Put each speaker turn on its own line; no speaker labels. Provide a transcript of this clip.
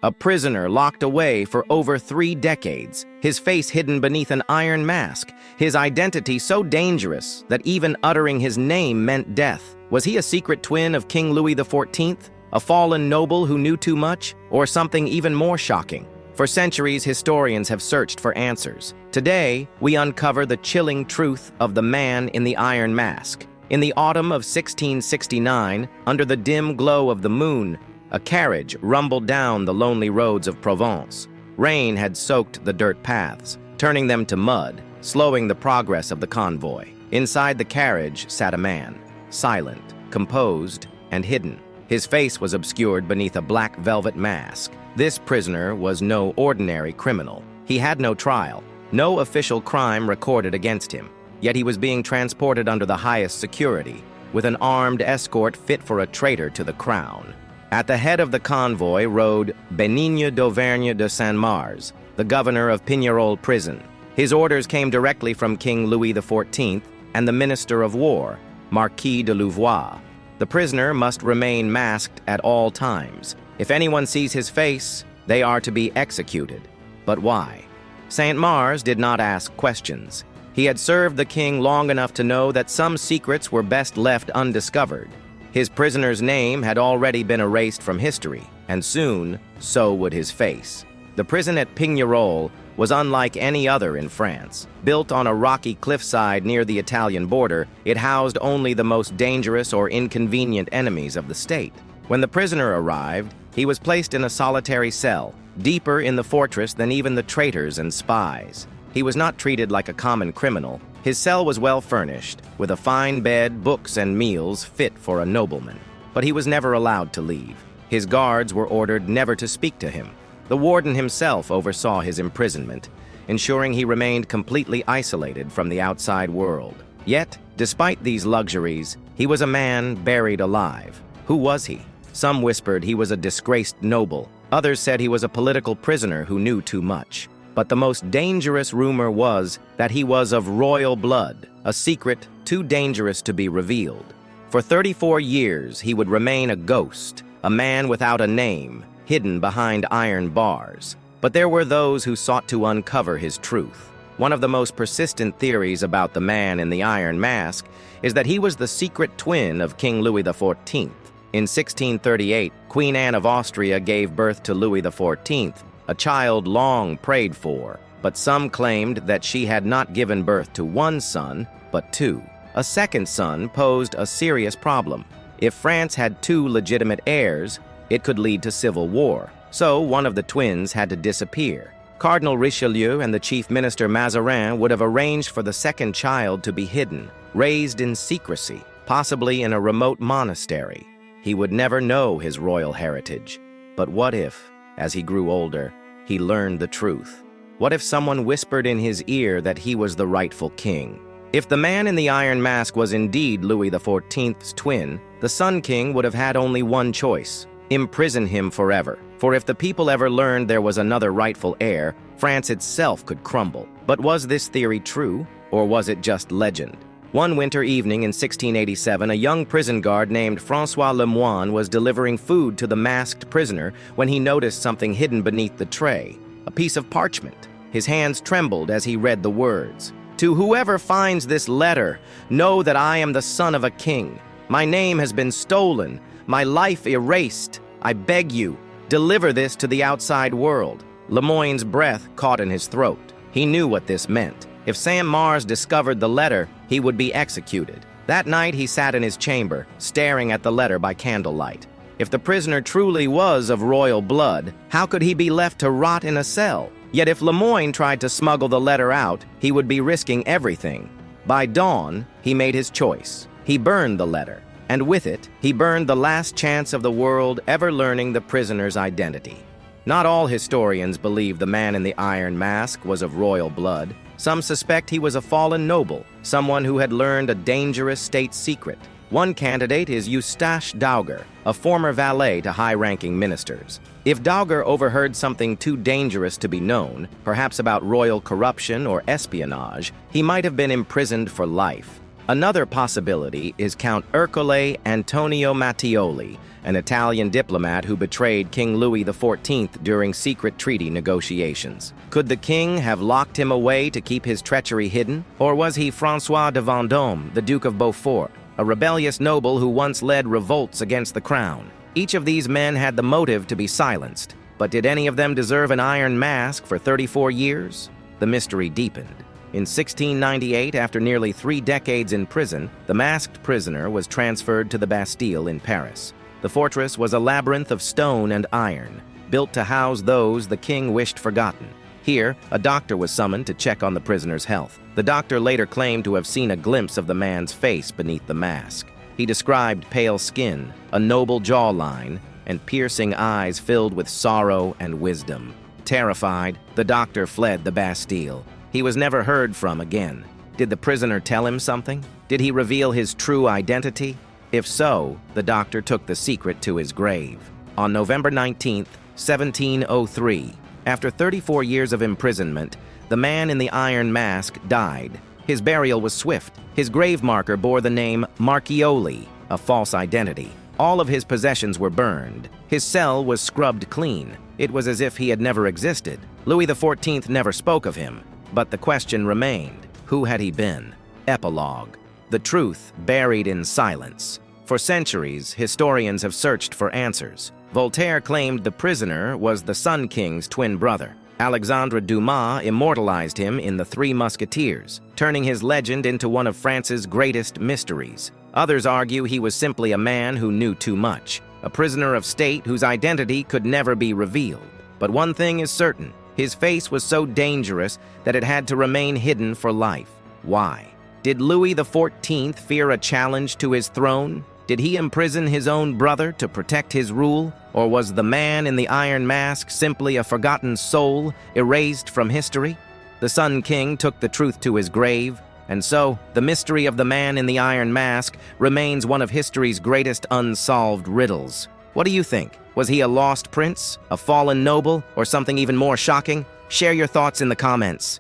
A prisoner locked away for over 3 decades, his face hidden beneath an iron mask, his identity so dangerous that even uttering his name meant death. Was he a secret twin of King Louis XIV, a fallen noble who knew too much, or something even more shocking? For centuries, historians have searched for answers. Today, we uncover the chilling truth of the man in the iron mask. In the autumn of 1669, under the dim glow of the moon, a carriage rumbled down the lonely roads of Provence. Rain had soaked the dirt paths, turning them to mud, slowing the progress of the convoy. Inside the carriage sat a man, silent, composed, and hidden. His face was obscured beneath a black velvet mask. This prisoner was no ordinary criminal. He had no trial, no official crime recorded against him. Yet he was being transported under the highest security, with an armed escort fit for a traitor to the crown. At the head of the convoy rode Benigno d'Auvergne de Saint-Mars, the governor of Pignerol prison. His orders came directly from King Louis XIV and the Minister of War, Marquis de Louvois. The prisoner must remain masked at all times. If anyone sees his face, they are to be executed. But why? Saint-Mars did not ask questions. He had served the king long enough to know that some secrets were best left undiscovered. His prisoner's name had already been erased from history, and soon, so would his face. The prison at Pignerol was unlike any other in France. Built on a rocky cliffside near the Italian border, it housed only the most dangerous or inconvenient enemies of the state. When the prisoner arrived, he was placed in a solitary cell, deeper in the fortress than even the traitors and spies. He was not treated like a common criminal. His cell was well furnished, with a fine bed, books, and meals fit for a nobleman. But he was never allowed to leave. His guards were ordered never to speak to him. The warden himself oversaw his imprisonment, ensuring he remained completely isolated from the outside world. Yet, despite these luxuries, he was a man buried alive. Who was he? Some whispered he was a disgraced noble. Others said he was a political prisoner who knew too much. But the most dangerous rumor was that he was of royal blood, a secret too dangerous to be revealed. For 34 years, he would remain a ghost, a man without a name, hidden behind iron bars. But there were those who sought to uncover his truth. One of the most persistent theories about the man in the iron mask is that he was the secret twin of King Louis XIV. In 1638, Queen Anne of Austria gave birth to Louis XIV, a child long prayed for, but some claimed that she had not given birth to one son, but 2. A second son posed a serious problem. If France had 2 legitimate heirs, it could lead to civil war, so one of the twins had to disappear. Cardinal Richelieu and the chief minister Mazarin would have arranged for the second child to be hidden, raised in secrecy, possibly in a remote monastery. He would never know his royal heritage. But what if, as he grew older, he learned the truth? What if someone whispered in his ear that he was the rightful king? If the man in the iron mask was indeed Louis XIV's twin, the Sun King would have had only one choice: imprison him forever. For if the people ever learned there was another rightful heir, France itself could crumble. But was this theory true, or was it just legend? One winter evening in 1687, a young prison guard named François Lemoine was delivering food to the masked prisoner when he noticed something hidden beneath the tray, a piece of parchment. His hands trembled as he read the words. "To whoever finds this letter, know that I am the son of a king. My name has been stolen, my life erased. I beg you, deliver this to the outside world." Lemoine's breath caught in his throat. He knew what this meant. If Saint-Mars discovered the letter, he would be executed. That night he sat in his chamber, staring at the letter by candlelight. If the prisoner truly was of royal blood, how could he be left to rot in a cell? Yet if Lemoine tried to smuggle the letter out, he would be risking everything. By dawn, he made his choice. He burned the letter, and with it, he burned the last chance of the world ever learning the prisoner's identity. Not all historians believe the man in the iron mask was of royal blood. Some suspect he was a fallen noble, someone who had learned a dangerous state secret. One candidate is Eustache Dauger, a former valet to high-ranking ministers. If Dauger overheard something too dangerous to be known, perhaps about royal corruption or espionage, he might have been imprisoned for life. Another possibility is Count Ercole Antonio Mattioli, an Italian diplomat who betrayed King Louis XIV during secret treaty negotiations. Could the king have locked him away to keep his treachery hidden? Or was he François de Vendôme, the Duke of Beaufort, a rebellious noble who once led revolts against the crown? Each of these men had the motive to be silenced, but did any of them deserve an iron mask for 34 years? The mystery deepened. In 1698, after nearly 3 decades in prison, the masked prisoner was transferred to the Bastille in Paris. The fortress was a labyrinth of stone and iron, built to house those the king wished forgotten. Here, a doctor was summoned to check on the prisoner's health. The doctor later claimed to have seen a glimpse of the man's face beneath the mask. He described pale skin, a noble jawline, and piercing eyes filled with sorrow and wisdom. Terrified, the doctor fled the Bastille. He was never heard from again. Did the prisoner tell him something? Did he reveal his true identity? If so, the doctor took the secret to his grave. On November 19, 1703, after 34 years of imprisonment, the man in the iron mask died. His burial was swift. His grave marker bore the name Marchioli, a false identity. All of his possessions were burned. His cell was scrubbed clean. It was as if he had never existed. Louis XIV never spoke of him. But the question remained, who had he been? Epilogue. The truth buried in silence. For centuries, historians have searched for answers. Voltaire claimed the prisoner was the Sun King's twin brother. Alexandre Dumas immortalized him in The Three Musketeers, turning his legend into one of France's greatest mysteries. Others argue he was simply a man who knew too much, a prisoner of state whose identity could never be revealed. But one thing is certain. His face was so dangerous that it had to remain hidden for life. Why? Did Louis XIV fear a challenge to his throne? Did he imprison his own brother to protect his rule? Or was the man in the iron mask simply a forgotten soul, erased from history? The Sun King took the truth to his grave, and so the mystery of the man in the iron mask remains one of history's greatest unsolved riddles. What do you think? Was he a lost prince, a fallen noble, or something even more shocking? Share your thoughts in the comments.